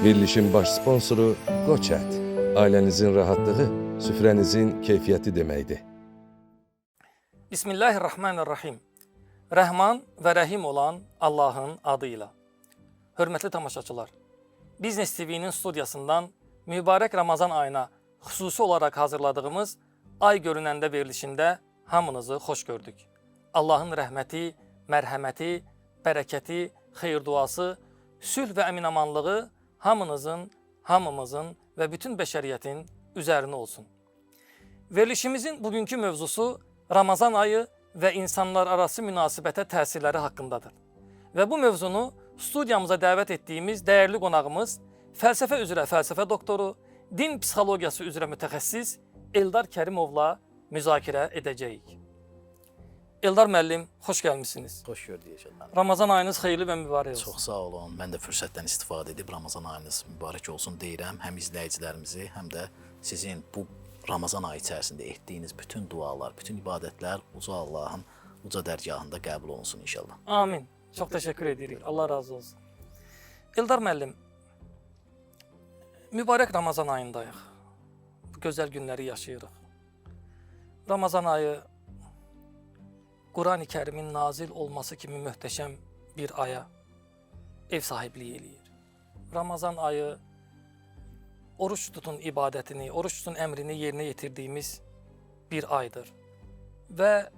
Verilişin baş sponsoru Qoç Ət. Ailənizin rahatlığı, süfrənizin keyfiyyəti deməkdir. Bismillahirrahmanirrahim. Rəhman və Rəhim olan Allahın adıyla. Hörmətli tamaşaçılar, Biznes TV-nin studiyasından mübarək Ramazan ayına xüsusi olaraq hazırladığımız Ay Görünəndə verilişində hamınızı xoş gördük. Allahın rəhməti, mərhəməti, bərəkəti, xeyir duası, sülh və əminamanlığı hamımızın və bütün bəşəriyyətin üzərinə olsun. Verilişimizin bugünkü mövzusu Ramazan ayı və insanlar arası münasibətə təsirləri haqqındadır. Və bu mövzunu studiyamıza dəvət etdiyimiz dəyərli qonağımız, fəlsəfə üzrə fəlsəfə doktoru, din psixologiyası üzrə mütəxəssis Eldar Kərimovla müzakirə edəcəyik. Eldar müəllim, xoş gəlmişsiniz. Xoş gördük inşallah. Ramazan ayınız xeyirli və mübarək olsun. Çox sağ olun. Mən də fürsətdən istifadə edib Ramazan ayınız mübarək olsun deyirəm. Həm izləyicilərimizi, həm də sizin bu Ramazan ayı içərisində etdiyiniz bütün dualar, bütün ibadətlər uca Allahın uca dərgahında qəbul olunsun inşallah. Amin. Çox təşəkkür edirik. Allah razı olsun. Eldar müəllim, mübarək Ramazan ayındayıq. Bu gözəl günləri yaşayırıq. Ramazan ayı Qurani Kərimin nazil olması kimi möhtəşəm bir aya ev sahibliyi eləyir. Ramazan ayı oruç tutun ibadətini, oruç tutun əmrini yerinə yetirdiyimiz bir aydır. Və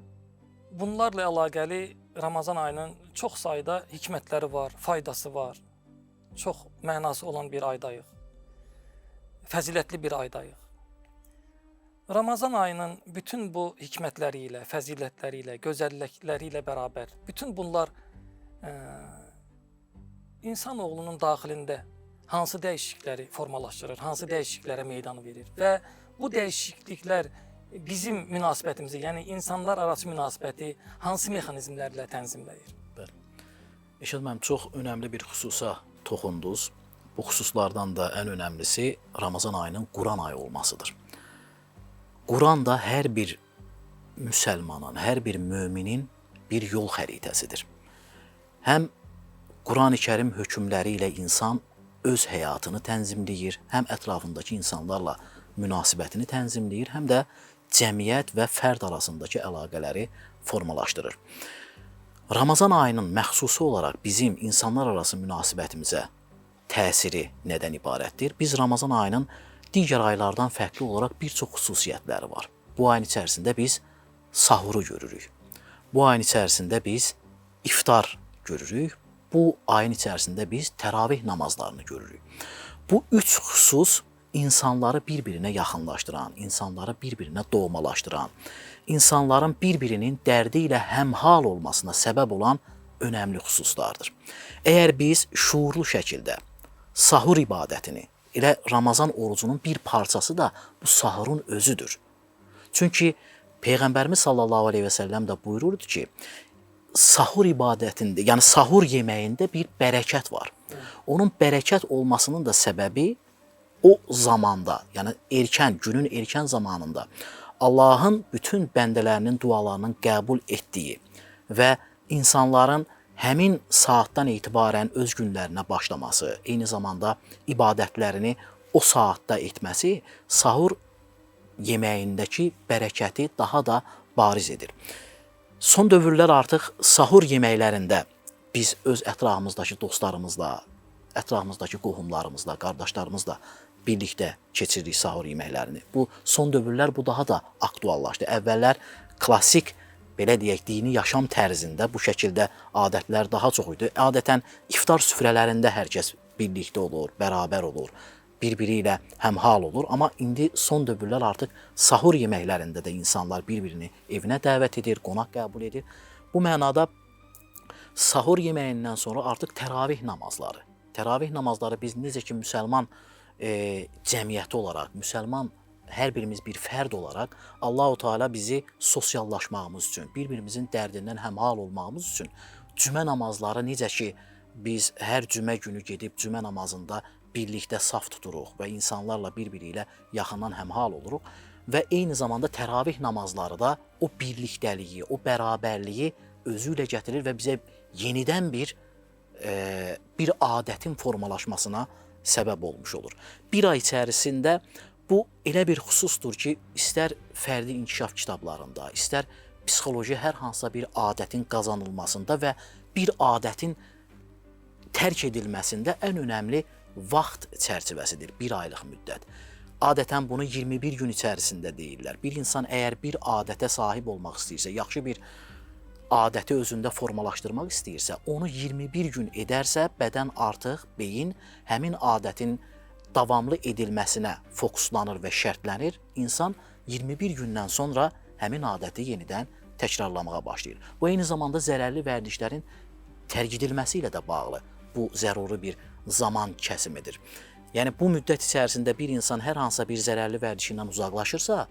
bunlarla əlaqəli Ramazan ayının çox sayda hikmətləri var, faydası var. Çox mənası olan bir aydayıq. Fəzilətli bir aydayıq. Ramazan ayının bütün bu hikmətləri ilə, fəzilətləri ilə, gözəllikləri ilə bərabər, bütün bunlar insanoğlunun daxilində hansı dəyişiklikləri formalaşdırır, hansı dəyişikliklərə meydan verir və bu dəyişikliklər bizim münasibətimizi, yəni insanlar arası münasibəti hansı mexanizmlərlə tənzimləyir? Bəli. Eşad mənim çox önəmli bir xüsusa toxundunuz. Bu xüsuslardan da ən önəmlisi Ramazan ayının Quran ayı olmasıdır. Quran da hər bir müsəlmanın, hər bir müminin bir yol xəritəsidir. Həm Qurani Kərim hökmləri ilə insan öz həyatını tənzimləyir, həm ətrafındakı insanlarla münasibətini tənzimləyir, həm də cəmiyyət və fərd arasındakı əlaqələri formalaşdırır. Ramazan ayının məxsusi olaraq bizim insanlar arası münasibətimizə təsiri nədən ibarətdir? Biz Ramazan ayının digər aylardan fərqli olaraq bir çox xüsusiyyətləri var. Bu ayın içərisində biz sahuru görürük. Bu ayın içərisində biz iftar görürük. Bu ayın içərisində biz təravih namazlarını görürük. Bu üç xüsus insanları bir-birinə yaxınlaşdıran, insanları bir-birinə doğmalaşdıran, insanların bir-birinin dərdi ilə həmhal olmasına səbəb olan önəmli xüsuslardır. Əgər biz şuurlu şəkildə sahur ibadətini, elə Ramazan orucunun bir parçası da bu sahurun özüdür. Çünki Peyğəmbərimiz sallallahu aleyhi və səlləm də buyururdu ki, sahur ibadətində, yəni sahur yeməyində bir bərəkət var. Onun bərəkət olmasının da səbəbi o zamanda, yəni günün erkən zamanında Allahın bütün bəndələrinin dualarının qəbul etdiyi və insanların həmin saatdan etibarən öz günlərinə başlaması, eyni zamanda ibadətlərini o saatda etməsi sahur yeməyindəki bərəkəti daha da bariz edir. Son dövrlər artıq sahur yeməklərində biz öz ətrafımızdakı dostlarımızla, ətrafımızdakı qohumlarımızla, qardaşlarımızla birlikdə keçiririk sahur yeməklərini. Bu son dövrlər bu daha da aktuallaşdı. Əvvəllər klassik, belə deyək, dini yaşam tərzində bu şəkildə adətlər daha çox idi. Adətən iftar süfrələrində hər kəs birlikdə olur, bərabər olur, bir-biri ilə həmhal olur. Amma indi son dövrlər artıq sahur yeməklərində də insanlar bir-birini evinə dəvət edir, qonaq qəbul edir. Bu mənada sahur yeməyindən sonra artıq təravih namazları. Təravih namazları biz necə ki müsəlman cəmiyyəti olaraq, müsəlman hər birimiz bir fərd olaraq Allah-u Teala bizi sosiallaşmağımız üçün, bir-birimizin dərdindən həmhal olmağımız üçün cümə namazları necə ki biz hər cümə günü gedib cümə namazında birlikdə saf tuturuq və insanlarla bir-biri ilə yaxından həmhal oluruq və eyni zamanda təravih namazları da o birlikdəliyi, o bərabərliyi özü ilə gətirir və bizə yenidən bir adətin formalaşmasına səbəb olmuş olur. Bir ay içərisində bu elə bir xüsusdur ki, istər fərdi inkişaf kitablarında, istər psixoloji hər hansısa bir adətin qazanılmasında və bir adətin tərk edilməsində ən önəmli vaxt çərçivəsidir, bir aylıq müddət. Adətən bunu 21 gün içərisində deyirlər. Bir insan əgər bir adətə sahib olmaq istəyirsə, yaxşı bir adəti özündə formalaşdırmaq istəyirsə, onu 21 gün edərsə, bədən artıq, beyin həmin adətin davamlı edilməsinə fokuslanır və şərtlənir. İnsan 21 gündən sonra həmin adəti yenidən təkrarlamağa başlayır. Bu, eyni zamanda zərərli vərdişlərin tərk edilməsi ilə də bağlı. Bu, zəruri bir zaman kəsimidir. Yəni, bu müddət içərisində bir insan hər hansısa bir zərərli vərdişindən uzaqlaşırsa,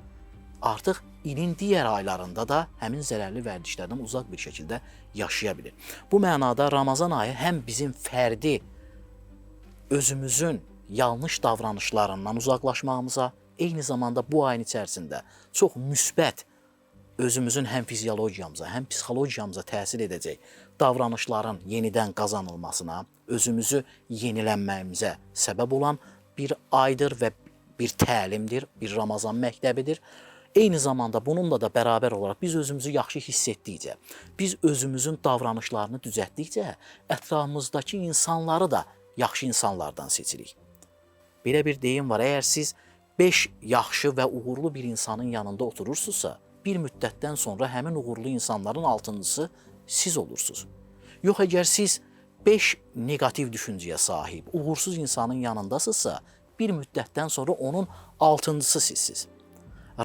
artıq ilin digər aylarında da həmin zərərli vərdişlərdən uzaq bir şəkildə yaşaya bilir. Bu mənada Ramazan ayı həm bizim fərdi özümüzün yanlış davranışlarından uzaqlaşmağımıza, eyni zamanda bu ayın içərisində çox müsbət özümüzün həm fiziologiyamıza, həm psixologiyamıza təsir edəcək davranışların yenidən qazanılmasına, özümüzü yenilənməyimizə səbəb olan bir aydır və bir təlimdir, bir Ramazan məktəbidir. Eyni zamanda bununla da bərabər olaraq biz özümüzü yaxşı hiss etdikcə, biz özümüzün davranışlarını düzəltdikcə ətrafımızdakı insanları da yaxşı insanlardan seçirik. Belə bir deyim var, əgər siz 5 yaxşı və uğurlu bir insanın yanında oturursunuzsa, bir müddətdən sonra həmin uğurlu insanların altıncısı siz olursunuz. Yox, əgər siz 5 negativ düşüncəyə sahib, uğursuz insanın yanındasınızsa, bir müddətdən sonra onun altıncısı sizsiniz.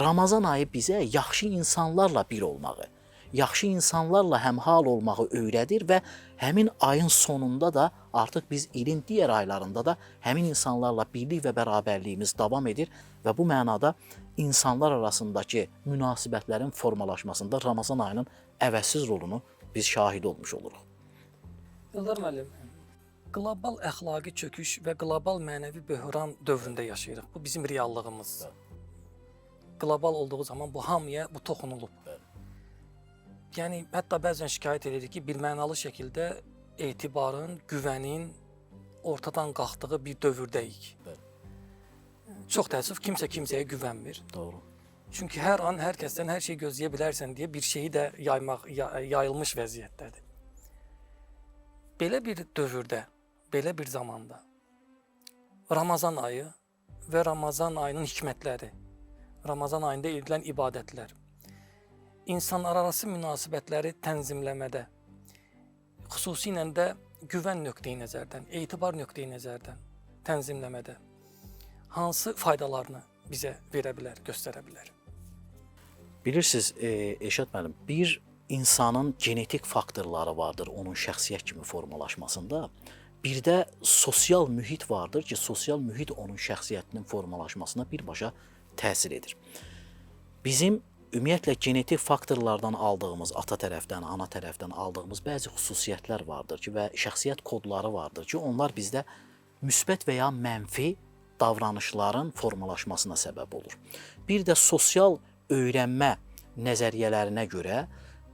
Ramazan ayı bizə yaxşı insanlarla bir olmağı, yaxşı insanlarla həmhal olmağı öyrədir və həmin ayın sonunda da artıq biz ilin digər aylarında da həmin insanlarla birlik və bərabərliyimiz davam edir və bu mənada insanlar arasındakı münasibətlərin formalaşmasında Ramazan ayının əvəzsiz rolunu biz şahid olmuş oluruq. Eldar müəllim, qlobal əxlaqi çöküş və qlobal mənəvi böhran dövründə yaşayırıq. Bu bizim reallığımız. Qlobal olduğu zaman bu hamıya bu toxunulub. Yəni, hətta bəzən şikayət edirik ki, bir mənalı şəkildə etibarın, güvənin ortadan qalxdığı bir dövrdəyik. Çox təəssüf, kimsə kimsəyə güvənmir. Doğru. Çünki hər an hər kəsdən hər şey gözləyə bilərsən deyə bir şeyi də yayılmış vəziyyətdədir. Belə bir dövrdə, belə bir zamanda Ramazan ayı və Ramazan ayının hikmətləri, Ramazan ayında edilən ibadətlər, insanlararası münasibətləri tənzimləmədə, xüsusilə də güvən nöqteyi nəzərdən, etibar nöqteyi nəzərdən tənzimləmədə hansı faydalarını bizə verə bilər, göstərə bilər? Bilirsiniz, Eşad müəllim, bir insanın genetik faktorları vardır onun şəxsiyyət kimi formalaşmasında. Bir də sosial mühit vardır ki, sosial mühit onun şəxsiyyətinin formalaşmasına birbaşa təsir edir. Bizim ümumiyyətlə genetik faktorlardan aldığımız, ata tərəfdən, ana tərəfdən aldığımız bəzi xüsusiyyətlər vardır ki və şəxsiyyət kodları vardır ki, onlar bizdə müsbət və ya mənfi davranışların formalaşmasına səbəb olur. Bir də sosial öyrənmə nəzəriyyələrinə görə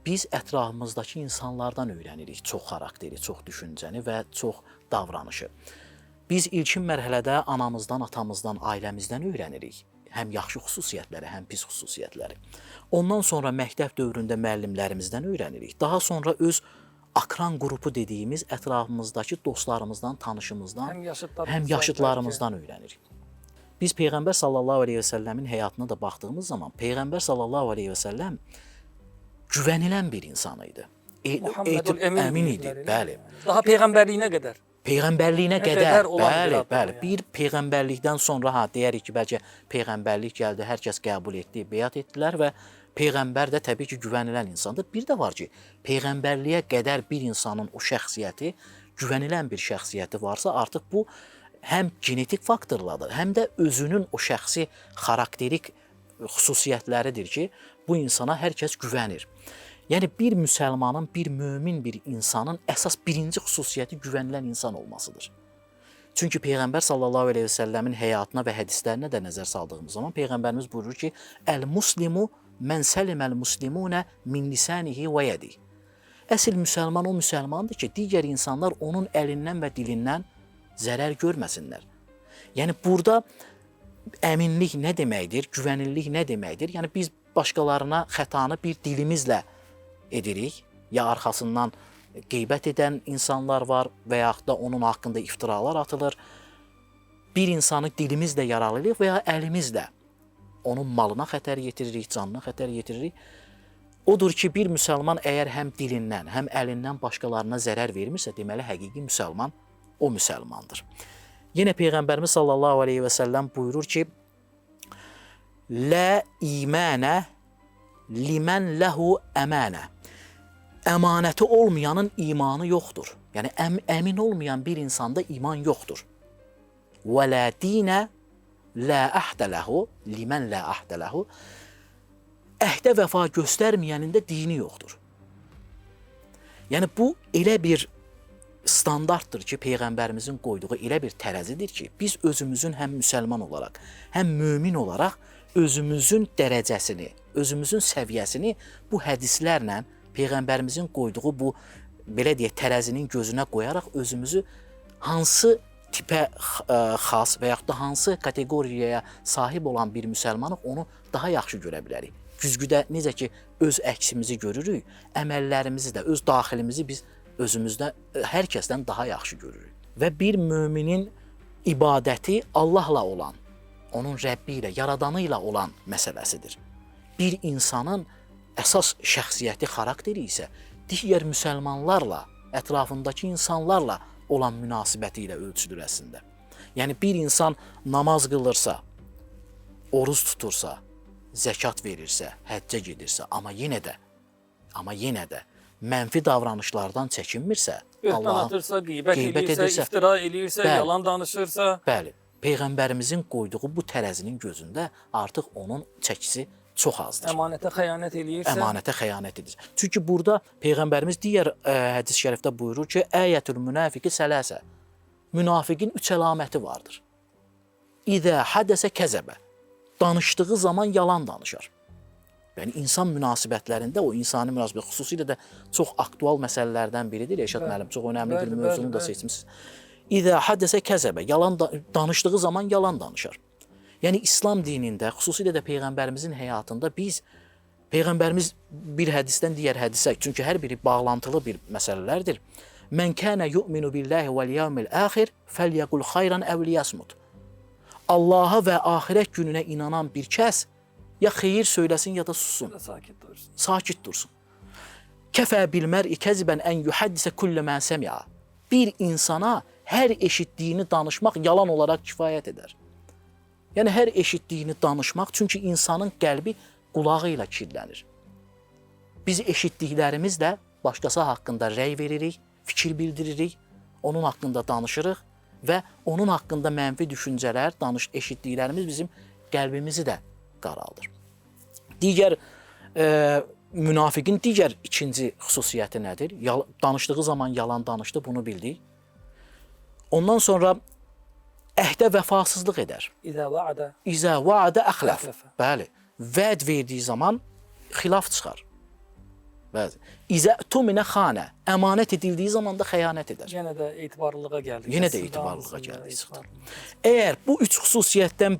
biz ətrafımızdakı insanlardan öyrənirik çox xarakteri, çox düşüncəni və çox davranışı. Biz ilkin mərhələdə anamızdan, atamızdan, ailəmizdən öyrənirik. Həm yaxşı xüsusiyyətləri, həm pis xüsusiyyətləri. Ondan sonra məktəb dövründə müəllimlərimizdən öyrənirik. Daha sonra öz akran qrupu dediyimiz ətrafımızdakı dostlarımızdan, tanışımızdan, həm yaşıdlarımızdan öyrənirik. Biz Peyğəmbər sallallahu aleyhi və səlləmin həyatına da baxdığımız zaman Peyğəmbər sallallahu aleyhi və səlləm güvənilən bir insan idi. Əmin idi, bəli. Daha peyğəmbərliyinə qədər. Peyğəmbərliyinə qədər, bəli. Bir peyğəmbərlikdən sonra deyərik ki, bəlkə peyğəmbərlik gəldi, hər kəs qəbul etdi, beyat etdilər və peyğəmbər də təbii ki, güvənilən insandır. Bir də var ki, peyğəmbərliyə qədər bir insanın o şəxsiyyəti, güvənilən bir şəxsiyyəti varsa, artıq bu həm genetik faktorlardır, həm də özünün o şəxsi xarakterik xüsusiyyətləridir ki, bu insana hər kəs güvənir. Yəni, bir müsəlmanın, bir mömin bir insanın əsas birinci xüsusiyyəti güvənilən insan olmasıdır. Çünki Peyğəmbər sallallahu aleyhi və səlləmin həyatına və hədislərinə də nəzər saldığımız zaman Peyğəmbərimiz buyurur ki, Əl-muslimu mən səliməl-muslimunə min lisanihi və yədi. Əsl müsəlman o müsəlmandır ki, digər insanlar onun əlindən və dilindən zərər görməsinlər. Yəni burada əminlik nə deməkdir, güvənillik nə deməkdir? Yəni biz başqalarına xətanı bir dilimizlə edirik, ya arxasından qeybət edən insanlar var və yaxud da onun haqqında iftiralar atılır. Bir insanı dilimizlə yaralayırıq və ya əlimizlə onun malına xətər yetiririk, canına xətər yetiririk. Odur ki, bir müsəlman əgər həm dilindən, həm əlindən başqalarına zərər vermirsə, deməli həqiqi müsəlman o müsəlmandır. Yenə Peyğəmbərimiz sallallahu aleyhi və səlləm buyurur ki, Lə imənə limən ləhu əmənə. Əmanəti olmayanın imanı yoxdur. Yəni, əmin olmayan bir insanda iman yoxdur. Və lə dinə lə əhdə ləhu, limən lə əhdə ləhu. Əhdə vəfa göstərməyənin də dini yoxdur. Yəni, bu elə bir standartdır ki, Peyğəmbərimizin qoyduğu elə bir tərəzidir ki, biz özümüzün həm müsəlman olaraq, həm mömin olaraq özümüzün dərəcəsini, özümüzün səviyyəsini bu hədislərlə Peyğəmbərimizin qoyduğu bu, belə deyək, tərəzinin gözünə qoyaraq özümüzü hansı tipə xas və yaxud da hansı kateqoriyaya sahib olan bir müsəlmanıq, onu daha yaxşı görə bilərik. Güzgüdə necə ki, öz əksimizi görürük, əməllərimizi də, öz daxilimizi biz özümüzdə hər kəsdən daha yaxşı görürük. Və bir müminin ibadəti Allahla olan, onun Rəbbi ilə, yaradanı ilə olan məsələsidir. Bir insanın əsas şəxsiyyəti, xarakteri isə digər müsəlmanlarla, ətrafındakı insanlarla olan münasibəti ilə ölçülür əslində. Yəni, bir insan namaz qılırsa, oruz tutursa, zəkat verirsə, həccə gedirsə, amma yenə də mənfi davranışlardan çəkinmirsə, Böhtan atırsa, qeybət edirsə, iftira eləyirsə, yalan danışırsa. Bəli, Peyğəmbərimizin qoyduğu bu tərəzinin gözündə artıq onun çəkisi çox azdır. Əmanətə xəyanət eləyirsə. Əmanətə xəyanət edir. Çünki burada Peyğəmbərimiz digər hədis-i şərifdə buyurur ki, Əyətül münafiqi sələsə. Münafiqin 3 əlaməti vardır. İzə hədəsə kəzəbə. Danışdığı zaman yalan danışar. Yəni, insan münasibətlərində, o insani münasibət xüsusilə də çox aktual məsələlərdən biridir. Rəşad müəllim, çox önəmli bir mövzunu da seçmişsiniz. İzə hədəsə kəzəbə. Danışdığı zaman yalan danışar. Yəni, İslam dinində, xüsusilə də Peyğəmbərimizin həyatında biz, Peyğəmbərimiz bir hədisdən digər hədisə, çünki hər biri bağlantılı bir məsələlərdir. Mən kənə yu'minu billahi vəl yevmil əxir fəlyəqul xayran əv liyasmut. Allaha və axirət gününə inanan bir kəs ya xeyir söyləsin, ya da sussun. Sakit dursun. Kəfə bil mər'i kəzibən ən yuhəddisə kullə mən səmi'a. Bir insana hər eşitdiyini danışmaq yalan olaraq kifayət edər. Yəni, hər eşitdiyini danışmaq, çünki insanın qəlbi qulağı ilə kirlənir. Biz eşitdiklərimizlə başqası haqqında rəy veririk, fikir bildiririk, onun haqqında danışırıq və onun haqqında mənfi düşüncələr, eşitdiklərimiz bizim qəlbimizi də qaraldır. Digər, münafiqin digər ikinci xüsusiyyəti nədir? Danışdığı zaman yalan danışdı, bunu bildik. Ondan sonra əhdə vəfasızlıq edər. İzə vəadə əxləf. Bəli, vəd verdiyi zaman xilaf çıxar. İzə tuminə xanə. Əmanət edildiyi zaman da xəyanət edər. Yenə də etibarlılığa gəldik. Yenə də etibarlılığa gəldik çıxdı. Əgər bu üç xüsusiyyətdən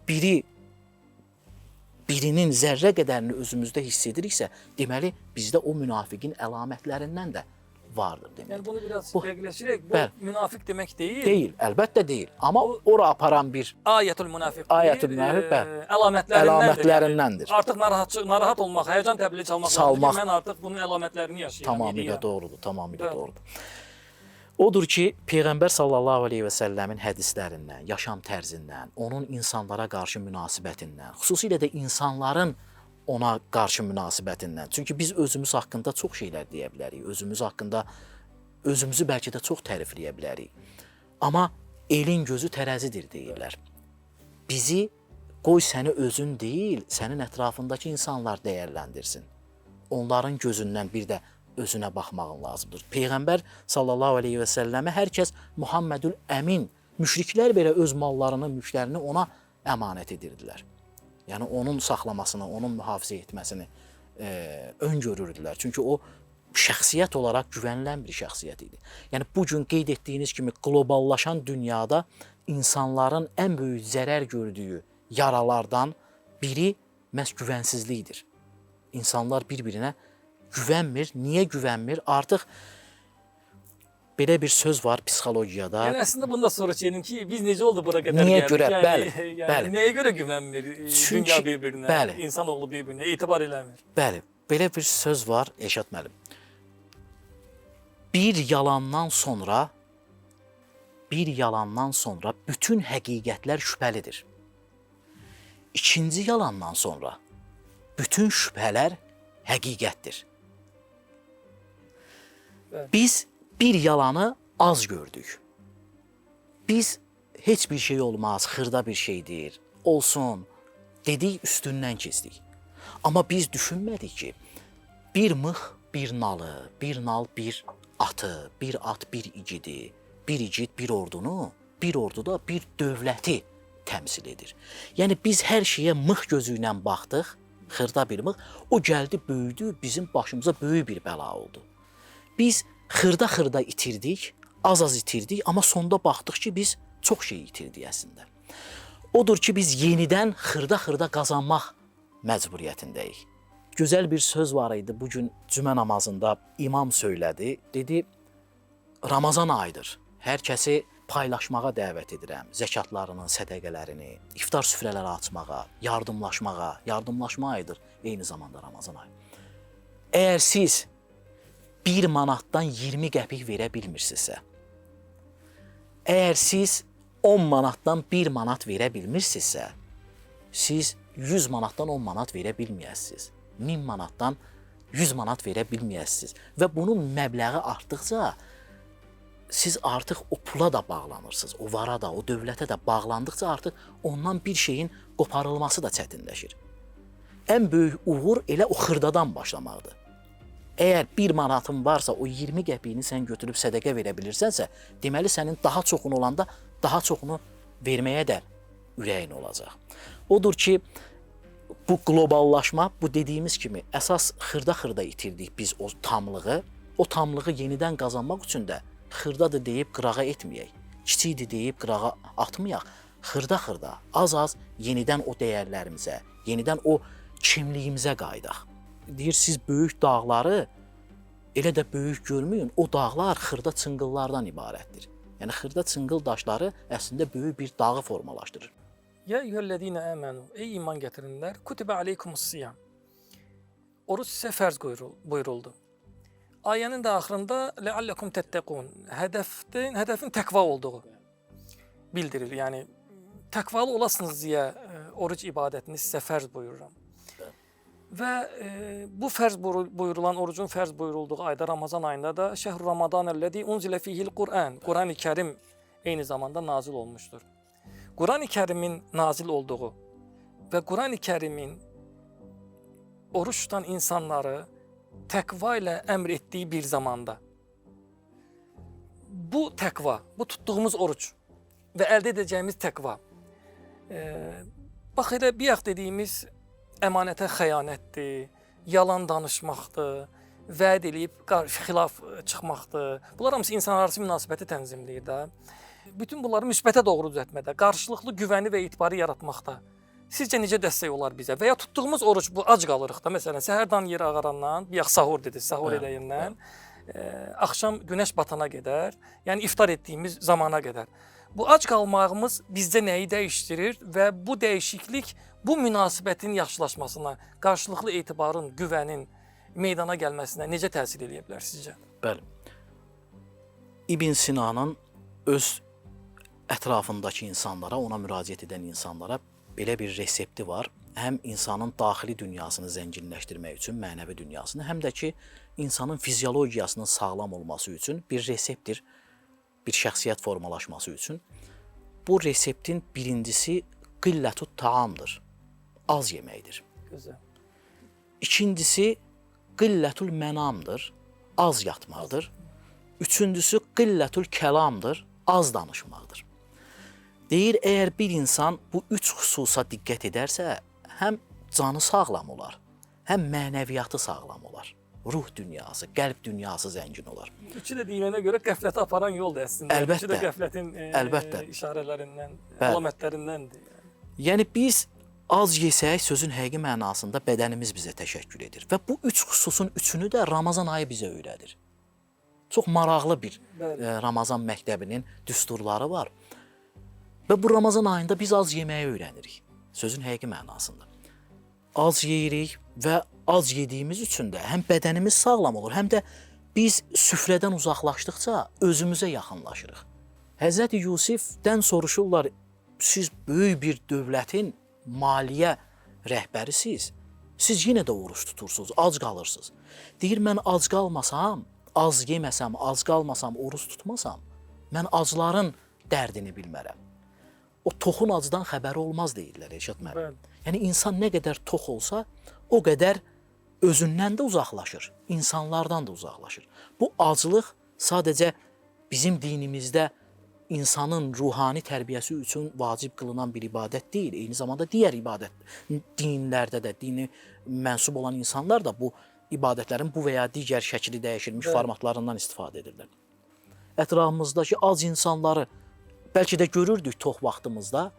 birinin zərrə qədərini özümüzdə hiss ediriksə, deməli, bizdə o münafiqin əlamətlərindən də vardır demək. Yəni, bunu biraz dəqiqləşirək, bu münafiq demək deyil. Deyil, əlbəttə deyil. Amma ora aparan bir Ayətül münafiq əlamətlərindəndir. Artıq narahat olmaq, həyəcan təbliğ çalmaq. Mən artıq bunun əlamətlərini yaşayıram. Tamamilə doğrudur, tamamilə doğrudur. Odur ki, Peyğəmbər sallallahu aleyhi və səlləmin hədislərindən, yaşam tərzindən, onun insanlara qarşı münasibətindən, xüsusilə də insanların ona qarşı münasibətindən. Çünki biz özümüz haqqında çox şeylər deyə bilərik. Özümüz haqqında, özümüzü bəlkə də çox tərifləyə bilərik. Amma elin gözü tərəzidir deyirlər. Bizi qoy səni özün deyil, sənin ətrafındakı insanlar dəyərləndirsin. Onların gözündən bir də özünə baxmağın lazımdır. Peyğəmbər sallallahu aleyhi və səlləmə hər kəs Muhammedül Əmin, müşriklər belə öz mallarını, mülklərini ona əmanət edirdilər. Yəni, onun saxlamasını, onun mühafizə etməsini öngörürdülər. Çünki o, şəxsiyyət olaraq güvənilən bir şəxsiyyət idi. Yəni, bugün qeyd etdiyiniz kimi qloballaşan dünyada insanların ən böyük zərər gördüyü yaralardan biri məhz güvənsizlikdir. İnsanlar bir-birinə güvənmir. Niyə güvənmir? Artıq belə bir söz var psixologiyada. Yəni əslində bundan sonra çeynəm ki, biz necə oldu bura qədər Niyə gəldik? görə? Yəni, Bəli, yəni, bəli. Nəyə görə güvənmir Çünki- dünya bir-birinə, bəli. insanoğlu bir-birinə etibar eləmir? Bəli, belə bir söz var Elşad müəllim. Bir yalandan sonra bütün həqiqətlər şübhəlidir. İkinci yalandan sonra bütün şübhələr həqiqətdir. Bəli. Biz bir yalanı az gördük. Biz heç bir şey olmaz, xırda bir şeydir, olsun dedik, üstündən keçdik. Amma biz düşünmədik ki, bir mıx bir nalı, bir nal bir atı, bir at bir igidi, bir igid bir ordunu, bir ordu da bir dövləti təmsil edir. Yəni biz hər şeyə mıx gözü ilə baxdıq, xırda bir mıx, o gəldi böyüdü, bizim başımıza böyük bir bəla oldu. Biz xırda-xırda itirdik, az-az itirdik, amma sonda baxdıq ki, biz çox şey itirdik əslində. Odur ki, biz yenidən xırda-xırda qazanmaq məcburiyyətindəyik. Gözəl bir söz var idi, bugün cümə namazında imam söylədi. Dedi, Ramazan ayıdır, hər kəsi paylaşmağa dəvət edirəm. Zəkatlarının, sədəqələrini, iftar süfrələri açmağa, yardımlaşmağa, yardımlaşma ayıdır eyni zamanda Ramazan ayı. Əgər siz 1 manatdan 20 qəpik verə bilmirsinizsə, əgər siz 10 manatdan 1 manat verə bilmirsinizsə, siz 100 manatdan 10 manat verə bilməyəsiniz. 1000 manatdan 100 manat verə bilməyəsiniz. Və bunun məbləği artdıqca siz artıq o pula da bağlanırsınız, o vara da, o dövlətə də bağlandıqca artıq ondan bir şeyin qoparılması da çətinləşir. Ən böyük uğur elə o xırdadan başlamaqdır. Əgər 1 manatın varsa, o 20 qəpiyini sən götürüb sədəqə verə bilirsənsə, deməli sənin daha çoxun olanda daha çoxunu verməyə də ürəyin olacaq. Odur ki, bu qloballaşma, bu dediyimiz kimi əsas xırda-xırda itirdik biz o tamlığı. O tamlığı yenidən qazanmaq üçün də xırdadır deyib qırağa etməyək. Kiçikdir deyib qırağa atmayaq. Xırda-xırda, az-az yenidən o dəyərlərimizə, yenidən o kimliyimizə qayıdaq. Deyir, siz böyük dağları elə də böyük görməyin, o dağlar xırda çınqıllardan ibarətdir. Yəni xırda çınqıl daşları əslində böyük bir dağı formalaşdırır. Ya eyyühellezine amenu, ey iman gətirinlər, kutibe aleykumus-siyam. Oruç sizə fərz buyuruldu. Ayənin də axırında leallekum tettaqun, hədəfin təqva olduğu bildirir. Yəni təqvalı olasınız deyə oruc ibadətini sizə fərz buyururam. Və bu fərz buyurulan, orucun fərz buyurulduğu ayda, Ramazan ayında da şəhr-ü Ramadanəl-ləzi unzilə fihil-Qur'an, Qur'an-ı Kərim eyni zamanda nazil olmuşdur. Qur'an-ı Kərimin nazil olduğu və Qur'an-ı Kərimin oruç tutan insanları təqva ilə əmr etdiyi bir zamanda bu təqva, bu tutduğumuz oruç və əldə edəcəyimiz təqva, bax elə bayaq dediyimiz əmanətə xəyanətdir, yalan danışmaqdır, vəd eləyib xilaf çıxmaqdır. Bunlar hamısı insanlararası münasibəti tənzimləyir də. Bütün bunları müsbətə doğru düzəltmədə, qarşılıqlı güvəni və etibarı yaratmaqda sizcə necə dəstək olar bizə? Və ya tutduğumuz oruç, bu ac qalırıq da, məsələn, səhərdan yer ağarandan, bayaq sahur dedi, sahur edəyindən, axşam günəş batana qədər, yəni iftar etdiyimiz zamana qədər. Bu ac qalmağımız bizdə nəyi dəyişdirir və bu dəyişiklik bu münasibətin yaxşılaşmasına, qarşılıqlı etibarın, güvənin meydana gəlməsinə necə təsir edə bilər sizcə? Bəli. İbn Sinanın öz ətrafındakı insanlara, ona müraciət edən insanlara belə bir resepti var. Həm insanın daxili dünyasını zənginləşdirmək üçün, mənəvi dünyasını, həm də ki, insanın fiziologiyasının sağlam olması üçün bir reseptdir, bir şəxsiyyət formalaşması üçün. Bu reseptin birincisi qillətut taamdır, az yeməkdir. Gözəl. İkincisi qillətul mənamdır, az yatmaqdır. Üçüncüsü qillətul kəlamdır, az danışmaqdır. Deyir, əgər bir insan bu üç xüsusa diqqət edərsə, həm canı sağlam olar, həm mənəviyyatı sağlam olar. ruh dünyası, qəlb dünyası zəngin olar. Üçü də deyilənə görə qəflətə aparan yoldur əslində. Əlbəttə. Üçü də qəflətin Əlbəttə. işarələrindən, Bəli. əlamətlərindəndir. Yəni biz az yesək sözün həqiqi mənasında bədənimiz bizə təşəkkür edir və bu üç xüsusun üçünü də Ramazan ayı bizə öyrədir. Çox maraqlı bir Bəli. Ramazan məktəbinin düsturları var. Və bu Ramazan ayında biz az yeməyi öyrənirik. Sözün həqiqi mənasında. Az yeyirik və az yediyimiz üçün də həm bədənimiz sağlam olur, həm də biz süfrədən uzaqlaşdıqca özümüzə yaxınlaşırıq. Həzrəti Yusifdən soruşurlar, siz böyük bir dövlətin maliyyə rəhbərisiz, siz yenə də oruç tutursunuz, ac qalırsınız. Deyir, mən ac qalmasam, az yeməsəm, az qalmasam, oruç tutmasam, mən acların dərdini bilmərəm. O toxun acıdan xəbəri olmaz deyirlər, Eşat müəllim. Bəli. Yəni insan nə qədər tox olsa, o qədər özündən də uzaqlaşır, insanlardan da uzaqlaşır. Bu aclıq sadəcə bizim dinimizdə insanın ruhani tərbiyəsi üçün vacib qılınan bir ibadət deyil. Eyni zamanda digər ibadət dinlərdə də, dini mənsub olan insanlar da bu ibadətlərin bu və ya digər şəkli dəyişilmiş formatlarından istifadə edirlər. Ətrafımızdakı az insanları bəlkə də görürdük tox vaxtımızda,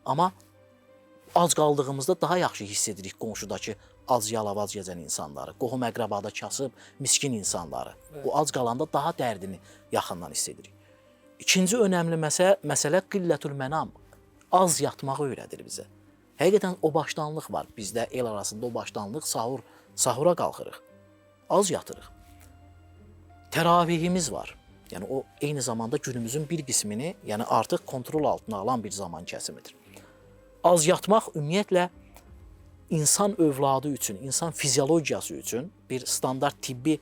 amma ac qaldığımızda daha yaxşı hiss edirik qonşudakı az yalavaz gəzən insanları, qohum əqrabada kasıb miskin insanları. Bu ac qalanda daha dərdini yaxından hiss edirik. İkinci önəmli məsələ qillətül mənam. Az yatmağı öyrədir bizə. Həqiqətən o başdanlıq var. Bizdə el arasında o başdanlıq sahura qalxırıq. Az yatırıq. Təravihimiz var. Yəni o eyni zamanda günümüzün bir qismini, yəni artıq kontrol altına alan bir zaman kəsimidir. Az yatmaq ümumiyyətlə insan övladı üçün, insan fiziologiyası üçün bir standart tibbi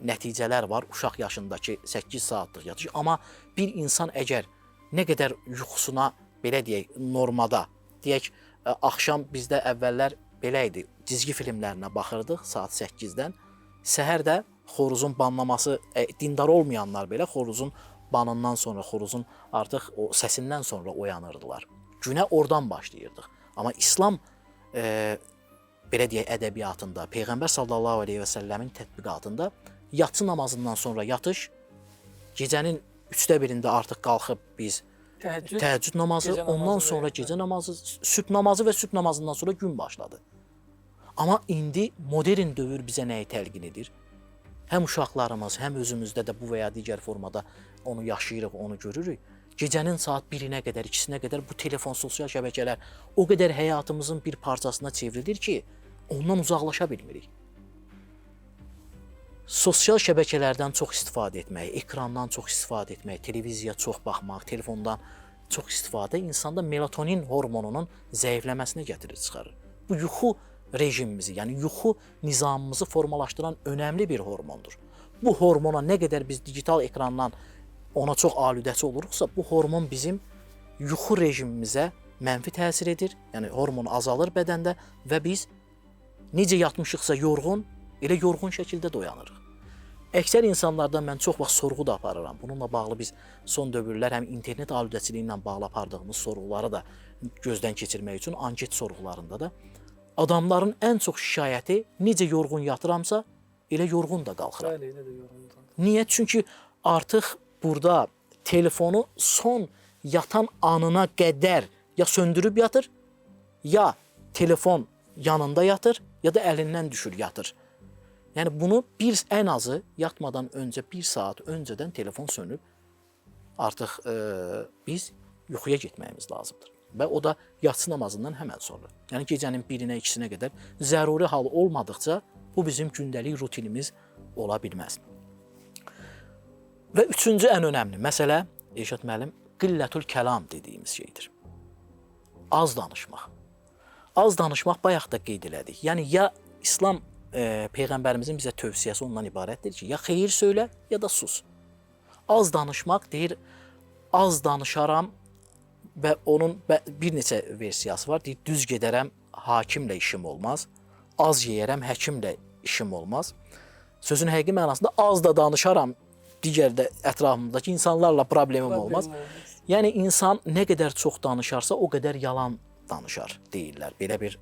nəticələr var. Uşaq yaşındakı 8 saatlıq yatış. Amma bir insan əgər nə qədər yuxusuna, belə deyək, normada, deyək, axşam bizdə əvvəllər belə idi, cizgi filmlərinə baxırdıq saat 8-dən. Səhər də xoruzun banlaması, dindar olmayanlar belə xoruzun banından sonra, xoruzun artıq o səsindən sonra oyanırdılar. Günə oradan başlayırdıq. Amma İslam belə deyək, ədəbiyyatında, Peyğəmbər sallallahu aleyhi və səlləmin tətbiqatında yatsı namazından sonra yatış, gecənin 1/3-də artıq qalxıb biz təheccüd namazı, ondan sonra gecə namazı, sübh namazı və sübh namazından sonra gün başladı. Amma indi modern dövr bizə nəyi təlqin edir? Həm uşaqlarımız, həm özümüzdə də bu və ya digər formada onu yaşayırıq, onu görürük. Gecənin saat 1-nə qədər, 2-sinə qədər bu telefon, sosial şəbəkələr o qədər həyatımızın bir parçasına çevrilir ki, ondan uzaqlaşa bilmirik. Sosial şəbəkələrdən çox istifadə etmək, ekrandan çox istifadə etmək, televiziyaya çox baxmaq, telefondan çox istifadə insanda melatonin hormonunun zəifləməsinə gətirir, çıxarır. Bu yuxu rejimimizi, yəni yuxu nizamımızı formalaşdıran önəmli bir hormondur. Bu hormona nə qədər biz digital ekrandan ona çox aludəçi oluruqsa, bu hormon bizim yuxu rejimimizə mənfi təsir edir. Yəni hormon azalır bədəndə və biz necə yatmışıqsa yorğun, elə yorğun şəkildə də oyanırıq. Əksər insanlardan mən çox vaxt sorğu da aparıram. Bununla bağlı biz son dövrlər həm internet aludəçiliyi ilə bağlı apardığımız sorğuları da gözdən keçirmək üçün anket sorğularında da adamların ən çox şikayəti necə yorğun yatıramsa, elə yorğun da qalxıram. Bəli, elə də yorğundur. Niyə? Çünki artıq burada telefonu son yatan anına qədər ya söndürüb yatır, ya telefon yanında yatır, ya da əlindən düşür yatır. Yəni bunu ən azı yatmadan öncə 1 saat öncədən telefon sönüb artıq biz yuxuya getməyimiz lazımdır. Və o da yatsı namazından həmən sonra. Yəni gecənin 1-nə, 2-sinə qədər zəruri hal olmadıqca bu bizim gündəlik rutinimiz ola bilməz. Və üçüncü ən önəmli məsələ, Eşat müəllim, qillətül kəlam dediyimiz şeydir. Az danışmaq. Az danışmaq bayaq da qeyd elədik. Yəni ya İslam Peyğəmbərimizin bizə tövsiyəsi ondan ibarətdir ki, ya xeyir söylə, ya da sus. Az danışmaq deyir, az danışaram və onun bir neçə versiyası var. Deyir, düz gedərəm, hakimlə işim olmaz. Az yeyərəm, həkimlə işim olmaz. Sözün həqiqi mənasında az da danışaram, digər də ətrafımdakı insanlarla problemim olmaz. Yəni insan nə qədər çox danışarsa, o qədər yalan danışar deyirlər. Belə bir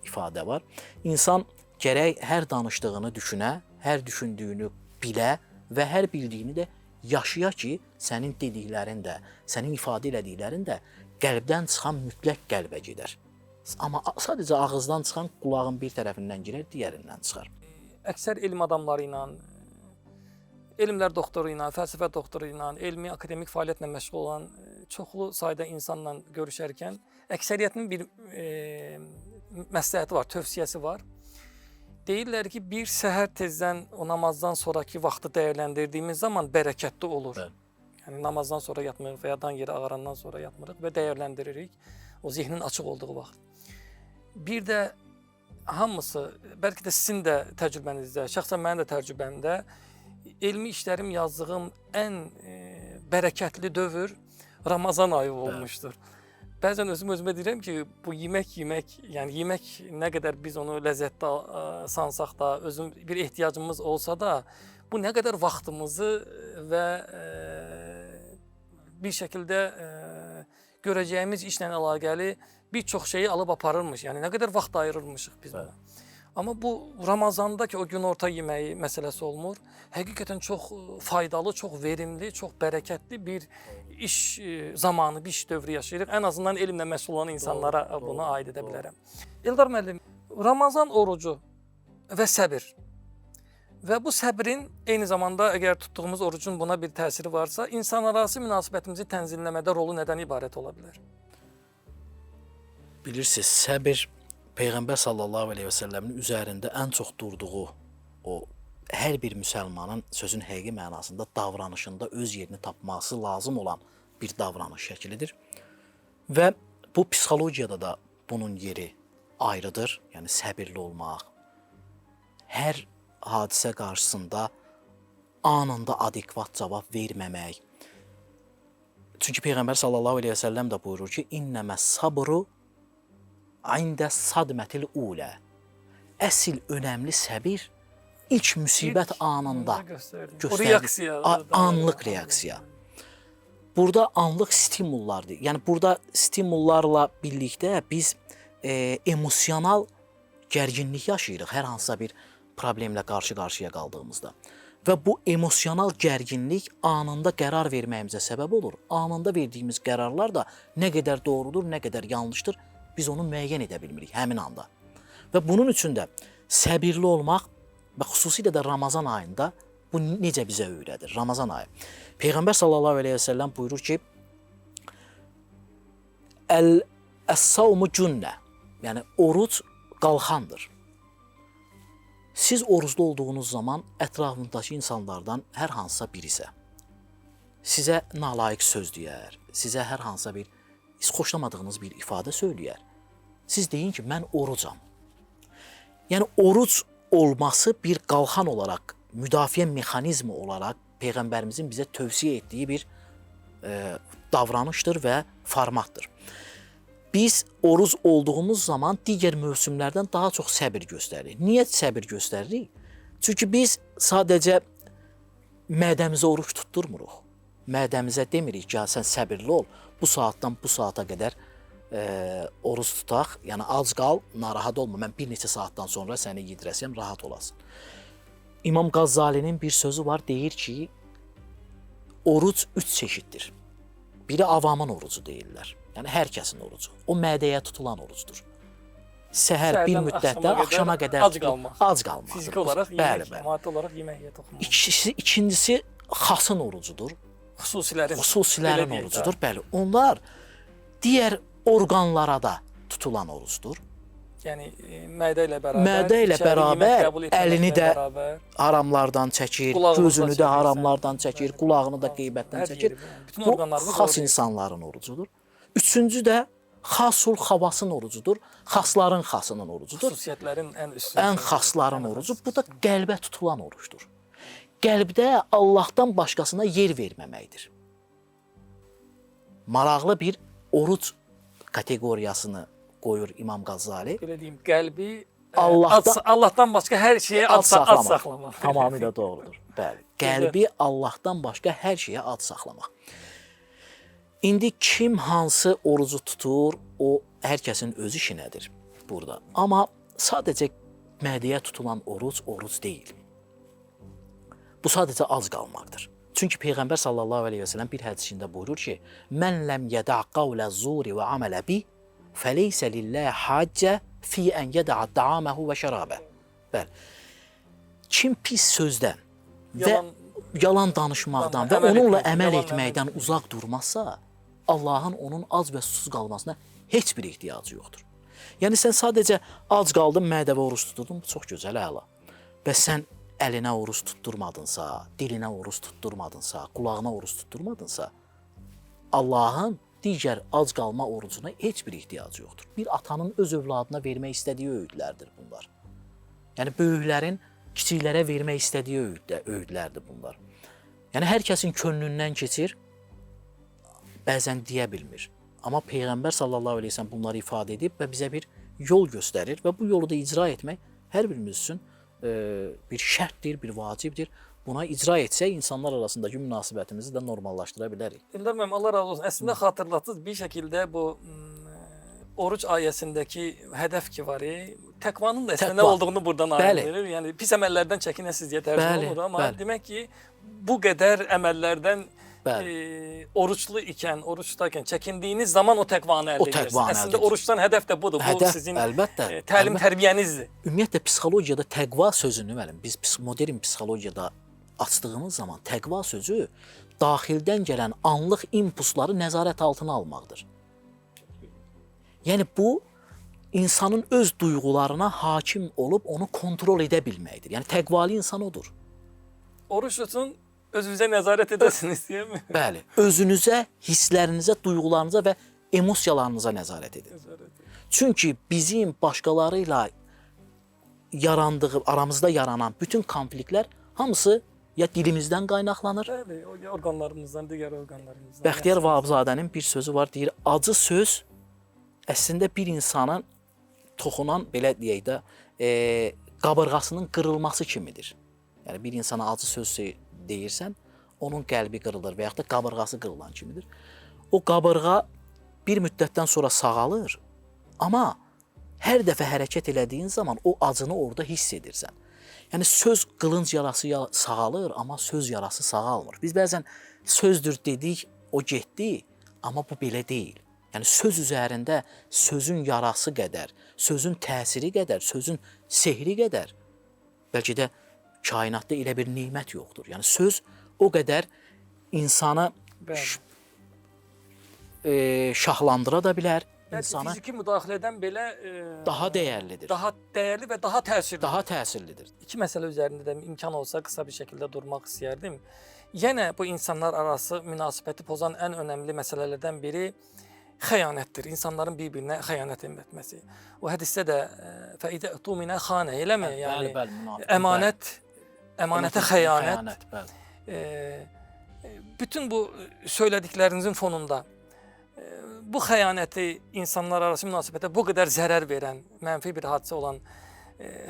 ifadə var. İnsan gərək hər danışdığını düşünə, hər düşündüyünü bilə və hər bildiyini də yaşaya ki, sənin dediklərin də, sənin ifadə elədiklərin də qəlbdən çıxan mütləq qəlbə gedər. Amma sadəcə ağızdan çıxan qulağın bir tərəfindən girər, digərindən çıxar. Əksər elm adamları ilə, elmlər doktoru ilə, fəlsəfə doktoru ilə, elmi akademik fəaliyyətlə məşğul olan çoxlu sayda insanla görüşərkən əksəriyyətinin bir məsləhəti var, tövsiyəsi var. Deyirlər ki, bir səhər tezdən o namazdan sonraki vaxtı dəyərləndirdiyimiz zaman bərəkətli olur. Bəli. Yəni namazdan sonra yatmırıq və ya dan yeri ağarandan sonra yatmırıq və dəyərləndiririk o zihnin açıq olduğu vaxt. Bir də hamısı, bəlkə də sizin də təcrübənizdə, şəxsən mənim də təcrübəmdə elmi işlərim yazdığım ən bərəkətli dövr Ramazan ayı olmuşdur. Bəzən özümə deyirəm ki, bu yemək, yəni yemək nə qədər biz onu ləzzətli sansaq da, özüm bir ehtiyacımız olsa da, bu nə qədər vaxtımızı və bir şəkildə görəcəyimiz işlə əlaqəli bir çox şeyi alıb aparırmış. Yəni nə qədər vaxt ayırırmışıq biz buna. Amma bu Ramazandakı o günorta yeməyi məsələsi olmur. Həqiqətən çox faydalı, çox verimli, çox bərəkətli bir iş zamanı, bir iş dövrü yaşayırıq. Ən azından elmlə məşğul olan insanlara bunu aid edə bilərəm. Eldar müəllim, Ramazan orucu və səbir və bu səbrin eyni zamanda əgər tutduğumuz orucun buna bir təsiri varsa, insanlararası münasibətimizi tənzimləmədə rolu nədən ibarət ola bilər? Bilirsiniz, səbir Peyğəmbər sallallahu əleyhi və səlləmin üzərində ən çox durduğu o hər bir müsəlmanın sözün həqiqi mənasında davranışında öz yerini tapması lazım olan bir davranış şəklidir. Və bu psixologiyada da bunun yeri ayrıdır. Yəni səbirli olmaq, hər hadisə qarşısında anında adekvat cavab verməmək. Çünki Peyğəmbər sallallahu əleyhi və səlləm də buyurur ki, "İnnəməs sabru İndə sadmətil ulə." Əsl önəmli səbir ilk müsibət anında göstərilir. Anlıq reaksiya. Burada anlıq stimullardır. Yəni burada stimullarla birlikdə biz emosional gərginlik yaşayırıq hər hansısa bir problemlə qarşı-qarşıya qaldığımızda. Və bu emosional gərginlik anında qərar verməyimizə səbəb olur. Anında verdiyimiz qərarlar da nə qədər doğrudur, nə qədər yanlışdır, biz onu müəyyən edə bilmirik həmin anda. Və bunun üçün də səbirli olmaq və xüsusilə də Ramazan ayında bu necə bizə öyrədir? Ramazan ayı. Peyğəmbər sallallahu əleyhi və səlləm buyurur ki, "Əs-savmu cünnə." Yəni oruc qalxandır. Siz orucda olduğunuz zaman ətrafındakı insanlardan hər hansısa birisə sizə nalayiq söz deyər, sizə hər hansısa bir xoşlamadığınız bir ifadə söyləyər. Siz deyin ki, mən orucam. Yəni oruc olması bir qalxan olaraq, müdafiə mexanizmi olaraq Peyğəmbərimizin bizə tövsiyə etdiyi bir davranışdır və formatdır. Biz oruc olduğumuz zaman digər mövsümlərdən daha çox səbir göstəririk. Niyə səbir göstəririk? Çünki biz sadəcə mədəmizə oruç tutturmuruq. Mədəmizə demirik ki, sən səbirli ol, bu saatdan bu saata qədər oruç tutaq, yəni ac qal, narahat olma, mən bir neçə saatdan sonra səni yedirəsiyəm, rahat olasın. İmam Qazzalinin bir sözü var, deyir ki, oruc 3 çeşiddir. Biri avamın orucu deyirlər, yəni hər kəsin orucu. O mədəyə tutulan orucdur. Səhər bir müddətdən axşama qədər ac qalmaq. Fiziki olaraq yemək, maddi olaraq yeməyə toxunmaq. İkincisi xasın orucudur. Xüsusilərin orucudur. Bəli, onlar digər orqanlara da tutulan orucdur. Yəni mədə ilə bərabər, mədə ilə bərabər əlini də haramlardan çəkir, gözünü də haramlardan çəkir, qulağını da qeybətdən çəkir. Bu xas insanların orucudur. Üçüncü də xasul xavasın orucudur. Xasların xasının orucudur. Xüsusiyyətlərin ən üstün. Ən xasların orucu. Bu da qəlbə tutulan orucdur. Qəlbdə Allahdan başqasına yer verməməkdir. Maraqlı bir oruc kateqoriyasını qoyur İmam Qazzali. Belə deyim, qəlbi Allahdan başqa hər şeyə ad saxlamaq. Tamamilə doğrudur. Bəli. Qəlbi Allahdan başqa hər şeyə ad saxlamaq. İndi kim hansı orucu tutur, o hər kəsin öz işinədir burada. Amma sadəcə mədəyə tutulan oruc deyil. Bu sadəcə az qalmaqdır. Çünki Peyğəmbər sallallahu əleyhi və səlləm bir hədisində buyurur ki: "Mən ləm yəda' qavlə zuri və amələ bi, fəleysə lillahi haccə fi en yəda' ta'amahu və şərabə." Bəli. Kim pis sözdən və yalan danışmaqdan və onunla əməl etməkdən uzaq durmazsa, Allahın onun ac və susuz qalmasına heç bir ehtiyacı yoxdur. Yəni sən sadəcə ac qaldın, mədəvə oruç tutdun, bu çox gözəl, əla. Bəs sən əlinə oruç tutturmadınsa, dilinə oruç tutturmadınsa, qulağına oruç tutturmadınsa, Allahın digər ac qalma orucuna heç bir ehtiyacı yoxdur. Bir atanın öz övladına vermək istədiyi öyüdlərdir bunlar. Yəni böyüklərin kiçiklərə vermək istədiyi öyüdlərdir bunlar. Yəni hər kəsin könlündən keçir, bəzən deyə bilmir. Amma Peyğəmbər sallallahu əleyhi və səlləm bunları ifadə edib və bizə bir yol göstərir və bu yolu da icra etmək hər birimiz üçün bir şərtdir, bir vacibdir. Buna icra etsək, insanlar arasındakı münasibətimizi də normallaşdıra bilərik. İlдар müəllim, Allah razı olsun. Əslində xatırlatdınız bir şəkildə bu oruc ayəsindəki hədəf ki var, təqvanın da əslində nə olduğunu buradan ayrılır. Yəni pis əməllərdən çəkinəsiz deyə tərcümə olunur, amma demək ki, bu qədər əməllərdən oruçlu ikən, oruçdakən çəkindiyiniz zaman o təqvanı əldə edirsiniz. Əslində oruçdan hədəf də budur. Bu sizin təlim tərbiyənizdir. Ümumiyyətlə psixologiyada təqva sözünü biz modern psixologiyada açdığımız zaman təqva sözü daxildən gələn anlıq impulsları nəzarət altına almaqdır. Yəni bu insanın öz duyğularına hakim olub onu kontrol edə bilməkdir. Yəni təqvalı insan odur. Oruç tutun, özünüzə nəzarət edəsiniz, deyəmi? Bəli, özünüzə, hisslərinizə, duyğularınıza və emosiyalarınıza nəzarət edin. Çünki bizim başqaları ilə aramızda yaranan bütün konfliktlər hamısı ya dilimizdən qaynaqlanır. Bəli, o orqanlarımızdan, digər orqanlarımızdan. Bəxtiyar Vahabzadənin bir sözü var, deyir, acı söz əslində bir insanın toxunan, belə deyək də, qabırğasının qırılması kimidir. Yəni bir insana acı söz deyirsən, onun qəlbi qırılır və yaxud da qabırğası qırılan kimidir. O qabırğa bir müddətdən sonra sağalır, amma hər dəfə hərəkət elədiyin zaman o acını orada hiss edirsən. Yəni söz qılınc yarası sağalır, amma söz yarası sağalmır. Biz bəzən sözdür dedik, o getdi, amma bu belə deyil. Yəni söz üzərində sözün yarası qədər, sözün təsiri qədər, sözün sehri qədər bəlkə də kainatda elə bir nemət yoxdur. Yəni söz o qədər insanı şahlandıra da bilər. İnsana fiziki müdaxilədən belə daha dəyərlidir. Daha dəyərli və daha təsirli. Daha təsirlidir. İki məsələ üzərində də imkan olsa qısa bir şəkildə durmaq istəyərdim. Yenə bu insanlar arası münasibəti pozan ən önəmli məsələlərdən biri xəyanətdir. İnsanların bir-birinə xəyanət etməsi. O hədisdə də fəidə tuminə xanə eləmi? Yəni əmanətə xəyanət. Bütün bu söylədiklərinizin fonunda bu xəyanəti insanlar arası münasibətə bu qədər zərər verən, mənfi bir hadisə olan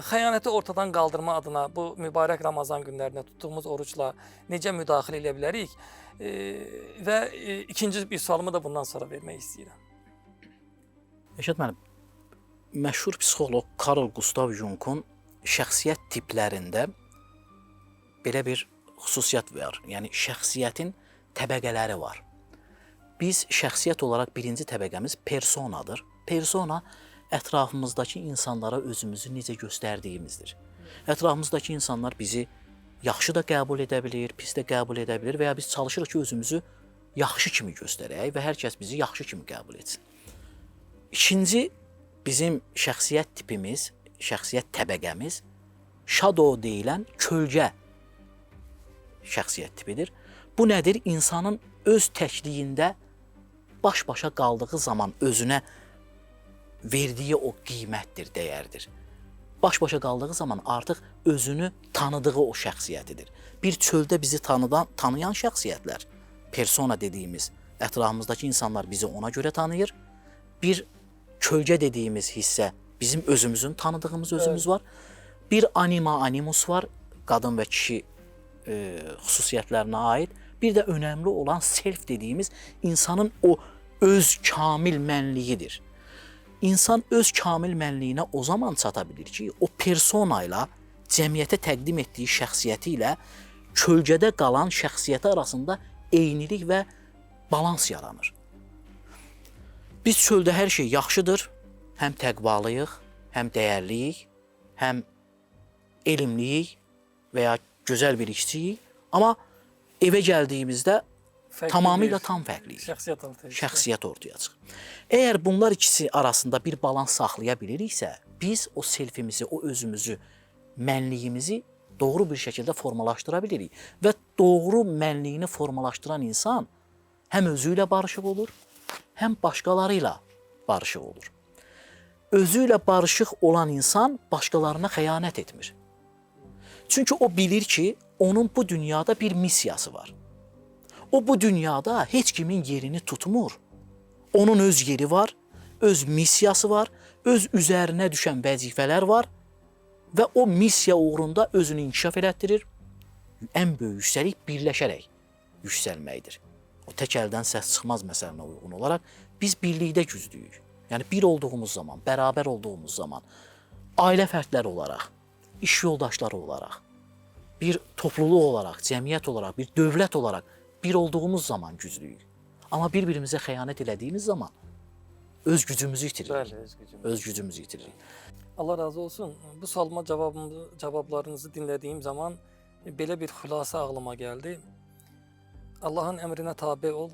xəyanəti ortadan qaldırma adına bu mübarək Ramazan günlərində tutduğumuz orucla necə müdaxilə edə bilərik? Və ikinci bir sualımı da bundan sonra vermək istəyirəm. Rəşad müəllim, məşhur psixoloq Karl Gustav Jung'un şəxsiyyət tiplərində belə bir xüsusiyyət var. Yəni şəxsiyyətin təbəqələri var. Biz şəxsiyyət olaraq birinci təbəqəmiz personadır. Persona ətrafımızdakı insanlara özümüzü necə göstərdiyimizdir. Ətrafımızdakı insanlar bizi yaxşı da qəbul edə bilir, pis də qəbul edə bilir və ya biz çalışırıq ki, özümüzü yaxşı kimi göstərək və hər kəs bizi yaxşı kimi qəbul etsin. İkinci bizim şəxsiyyət tipimiz, şəxsiyyət təbəqəmiz shadow deyilən kölgə şəxsiyyət tipidir. Bu nədir? İnsanın öz təkliyində baş-başa qaldığı zaman özünə verdiyi o qiymətdir, dəyərdir. Baş-başa qaldığı zaman artıq özünü tanıdığı o şəxsiyyətidir. Bir çöldə bizi tanıyan şəxsiyyətlər, persona dediyimiz, ətrafımızdakı insanlar bizi ona görə tanıyır. Bir kölgə dediyimiz hissə bizim özümüzün tanıdığımız özümüz var. Bir animus var, qadın və kişi xüsusiyyətlərinə aid. Bir də önəmli olan self dediyimiz insanın o öz kamil mənliyidir. İnsan öz kamil mənliyinə o zaman çata bilir ki, o persona ilə, cəmiyyətə təqdim etdiyi şəxsiyyəti ilə kölgədə qalan şəxsiyyəti arasında eynilik və balans yaranır. Biz çöldə hər şey yaxşıdır, həm təqvalıyıq, həm dəyərliyik, həm elmliyik və ya gözəl bir işçiyik, amma evə gəldiyimizdə tamamilə tam fərqliyik. Şəxsiyyət ortaya çıxır. Əgər bunlar ikisi arasında bir balans saxlaya biliriksə, biz o selfimizi, o özümüzü, mənliyimizi doğru bir şəkildə formalaşdıra bilirik. Və doğru mənliyini formalaşdıran insan həm özü ilə barışıq olur, həm başqaları ilə barışıq olur. Özü ilə barışıq olan insan başqalarına xəyanət etmir. Çünki o bilir ki, onun bu dünyada bir missiyası var. O bu dünyada heç kimin yerini tutmur. Onun öz yeri var, öz missiyası var, öz üzərinə düşən vəzifələr var və o missiya uğrunda özünü inkişaf elətdirir. Ən böyük yüksəlik birləşərək yüksəlməkdir. O tək əldən səs çıxmaz məsələsinə uyğun olaraq biz birlikdə güclüyük. Yəni bir olduğumuz zaman, bərabər olduğumuz zaman, ailə fərdləri olaraq, iş yoldaşları olaraq, bir topluluq olaraq, cəmiyyət olaraq, bir dövlət olaraq bir olduğumuz zaman güclüyük. Amma bir-birimizə xəyanət elədiyimiz zaman öz gücümüzü itiririk. Bəli, öz gücümüzü itiririk. Allah razı olsun. Bu sualıma cavablarınızı dinlədiyim zaman belə bir xülasə ağlıma gəldi. Allahın əmrinə tabe ol,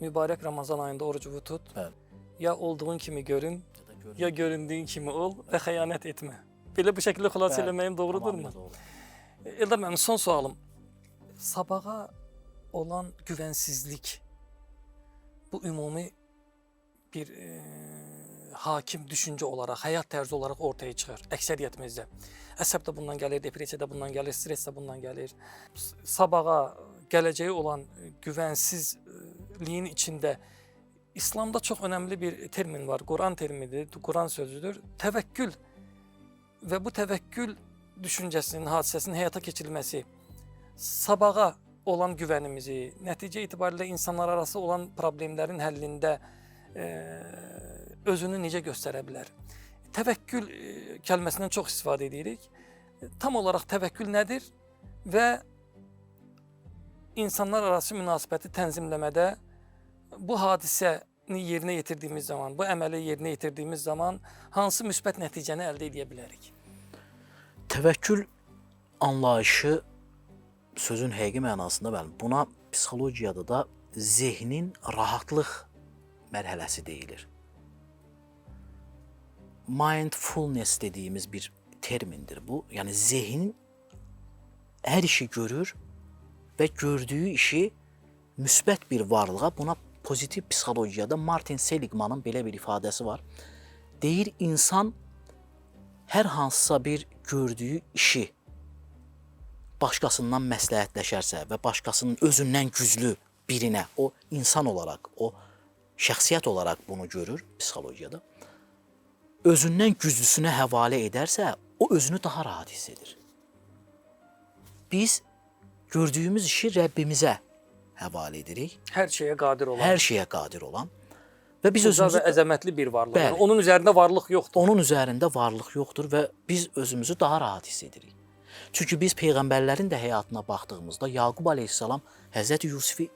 mübarək Ramazan ayında orucu tut. Bəli. Ya olduğun kimi görün, ya göründüyün kimi ol və xəyanət etmə. Belə bu şəkildə xülasə eləməyim doğrudurmu? Eldar mənim son sualım. Sabaha olan güvənsizlik bu ümumi bir hakim düşüncə olaraq, həyat tərzi olaraq ortaya çıxır əksəriyyətimizdə. Əsəb də bundan gəlir, depressiya da bundan gəlir, stress də bundan gəlir. Sabaha, gələcəyi olan güvənsizliyin içində İslamda çox önəmli bir termin var. Quran terminidir, Quran sözüdür. Təvəkkül və bu təvəkkül düşüncəsinin, hadisəsinin həyata keçirilməsi sabaha olan güvənimizi, nəticə itibarilə insanlar arası olan problemlərin həllində özünü necə göstərə bilər? Təvəkkül kəlməsindən çox istifadə edirik. Tam olaraq təvəkkül nədir və insanlar arası münasibəti tənzimləmədə bu hadisəni yerinə yetirdiyimiz zaman, bu əməli yerinə yetirdiyimiz zaman hansı müsbət nəticəni əldə edə bilərik? Təvəkkül anlayışı sözün həqiqi mənasında bəli, buna psixologiyada da zehnin rahatlıq mərhələsi deyilir. Mindfulness dediyimiz bir termindir bu. Yəni zehin hər işi görür və gördüyü işi müsbət bir varlığa, buna pozitiv psixologiyada Martin Seligmanın belə bir ifadəsi var. Deyir, insan hər hansısa bir gördüyü işi başqasından məsləhətləşərsə və başqasının özündən güclü birinə, o insan olaraq, o şəxsiyyət olaraq bunu görür psixologiyada, özündən güclüsünə həvalə edərsə, o özünü daha rahat hiss edir. Biz gördüyümüz işi Rəbbimizə həvalə edirik. Hər şeyə qadir olan. Hər şeyə qadir olan. Və biz Uca özümüzü... və əzəmətli bir varlıq. Bəli. Yəni, onun üzərində varlıq yoxdur. Onun üzərində varlıq yoxdur və biz özümüzü daha rahat hiss edirik. Çünki biz Peyğəmbərlərin də həyatına baxdığımızda Yaqub Aleyhisselam Həzrəti Yusifi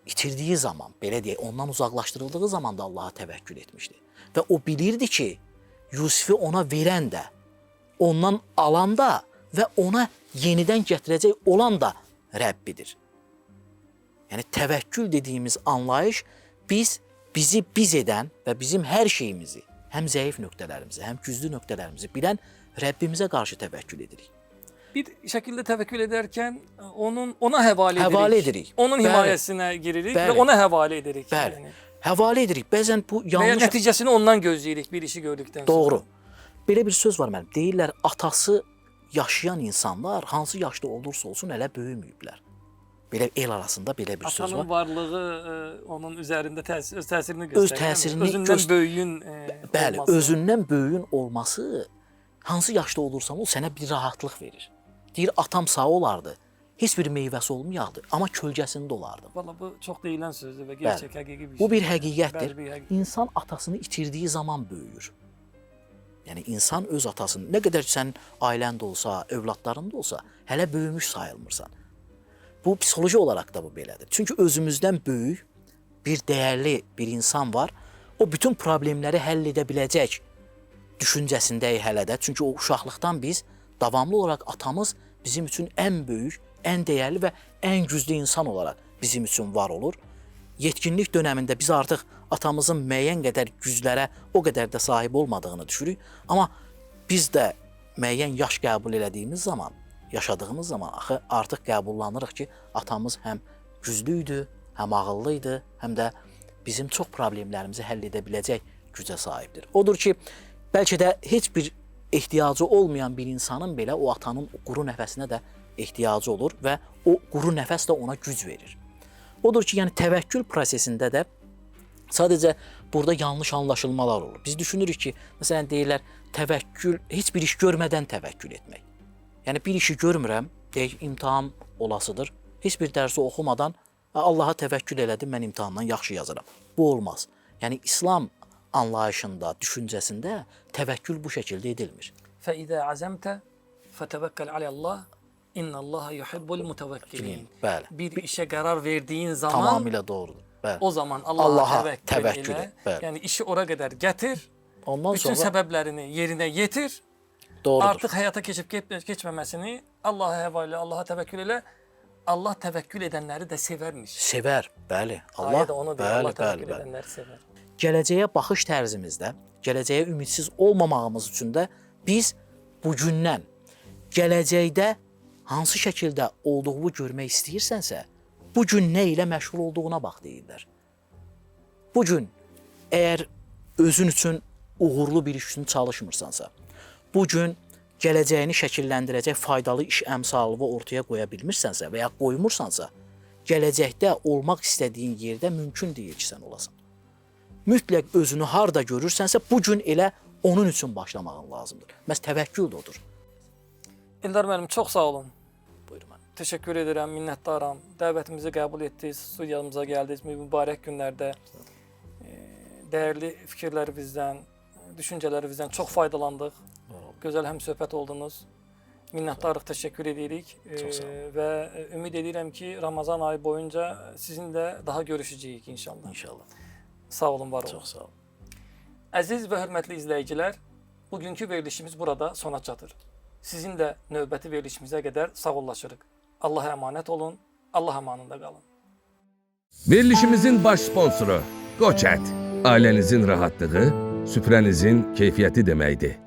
itirdiyi zaman, belə deyək, ondan uzaqlaşdırıldığı zaman da Allaha təvəkkül etmişdi. Və o bilirdi ki, Yusifi ona verən də, ondan alan da və ona yenidən gətirəcək olan da Rəbbidir. Yəni təvəkkül dediyimiz anlayış bizi biz edən və bizim hər şeyimizi, həm zəif nöqtələrimizi, həm güclü nöqtələrimizi bilən Rəbbimizə qarşı təvəkkül edirik. Bir şəkildə təvəkkül edərkən ona həvalə edirik. Onun himayəsinə giririk və ona həvalə edirik. Bəli. Yəni. Həvalə edirik. Bəzən bu yanlış... Və ya nəticəsini ondan gözləyirik bir işi gördükdən sonra. Doğru. Belə bir söz var mənim. Deyirlər, atası yaşayan insanlar hansı yaşda olursa olsun hələ böyüməyiblər. Belə el arasında belə bir söz var. Atanın varlığı onun üzərində öz təsirini göstərir. Öz təsirini özündən böyüyün bəli, olması. Özündən böyüyün olması hansı yaşda olursan ol sənə bir rahatlıq verir. Deyir, atam sağ olardı. Heç bir meyvəsi olmayardı, amma kölgəsində olardı. Valla bu çox deyilən sözdür və gerçək həqiqi bir şey. Bu bir həqiqətdir. Bəli, bir həqiqət. İnsan atasını itirdiyi zaman böyüyür. Yəni insan öz atasını, nə qədər sən ailəndə olsa, övladlarında olsa, hələ böyümüş sayılmırsan. Bu psixoloji olaraq da bu belədir. Çünki özümüzdən böyük bir dəyərli bir insan var. O bütün problemləri həll edə biləcək düşüncəsindəyik hələ də. Çünki o uşaqlıqdan biz davamlı olaraq atamız bizim üçün ən böyük, ən dəyərli və ən güclü insan olaraq bizim üçün var olur. Yetkinlik dönəmində biz artıq atamızın müəyyən qədər güclərə o qədər də sahib olmadığını düşünürük. Amma biz də müəyyən yaş qəbul elədiyimiz zaman, yaşadığımız zaman axı artıq qəbullanırıq ki, atamız həm güclü idi, həm ağıllı idi, həm də bizim çox problemlərimizi həll edə biləcək gücə sahibdir. Odur ki, bəlkə də heç bir ehtiyacı olmayan bir insanın belə o atanın o quru nəfəsinə də ehtiyacı olur və o quru nəfəs də ona güc verir. Odur ki, yəni təvəkkül prosesində də sadəcə burada yanlış anlaşılmalar olur. Biz düşünürük ki, məsələn deyirlər, təvəkkül, heç bir iş görmədən təvəkkül etmək. Yəni bir işi görmürəm, deyək, imtahan olasıdır. Heç bir dərsi oxumadan Allaha təvəkkül elədim, mən imtahandan yaxşı yazıram. Bu olmaz. Yəni İslam anlayışında, düşüncəsində təvəkkül bu şəkildə edilmir. فَإِذَا عَزَمْتَ فَتَوَكَّلْ عَلَى اللّٰهِ اِنَّ اللّٰهَ يُحِبُّ الْمُتَوَكِّلِينَ. Bəli. Bir işə qərar verdiyin zaman Tamamilə doğrudur. Bəli. o zaman Allaha təvəkkül elə. Bəli. Yəni işi ora qədər gətir, Ondan bütün sonra səbəblərini yerinə yetir. doğrudur. Artıq həyata keçib keçməməsini Allaha həvalə, Allaha təvəkkül elə. Allah təvəkkül edənləri də sevərmiş. Sevər, bəli. Allah, Ayə də onu deyir, Allah bəli, təvəkkül bəli. edənləri sevər. Gələcəyə baxış tərzimizdə, gələcəyə ümidsiz olmamağımız üçün də biz bugündən gələcəkdə hansı şəkildə olduğunu görmək istəyirsənsə, bu gün nə ilə məşğul olduğuna bax deyirlər. Bu gün əgər özün üçün uğurlu bir iş üçün çalışmırsansa, bu gün gələcəyini şəkilləndirəcək faydalı iş əmsalını ortaya qoya bilmirsənsə və ya qoymursansa, gələcəkdə olmaq istədiyin yerdə mümkün deyil ki, sən olasan. Mütləq özünü harda görürsənsə, bu gün elə onun üçün başlamağın lazımdır. Məhz təvəkkül də odur. İldar müəllim, çox sağ olun. Buyurun mənim. Təşəkkür edirəm, minnətdaram. Dəvətimizi qəbul etdiniz, studiyamıza gəldiniz. Mübarək günlərdə dəyərli fikirlərinizdən, düşüncələrinizdən çox faydalandıq. Gözəl həmsöhbət oldunuz. Minnətdarıq, təşəkkür edirik. Və ümid edirəm ki, Ramazan ayı boyunca sizinlə daha görüşəcəyik inşallah. İnşallah. Sağ olun, var olun. Çox sağ olun. Əziz və hörmətli izləyicilər, bugünkü verilişimiz burada sona çatır. Sizin də növbəti verilişimizə qədər sağollaşırıq. Allaha əmanət olun, Allah əmanında qalın. Verilişimizin baş sponsoru Qoçət. Ailənizin rahatlığı, süfrənizin keyfiyyəti deməkdir.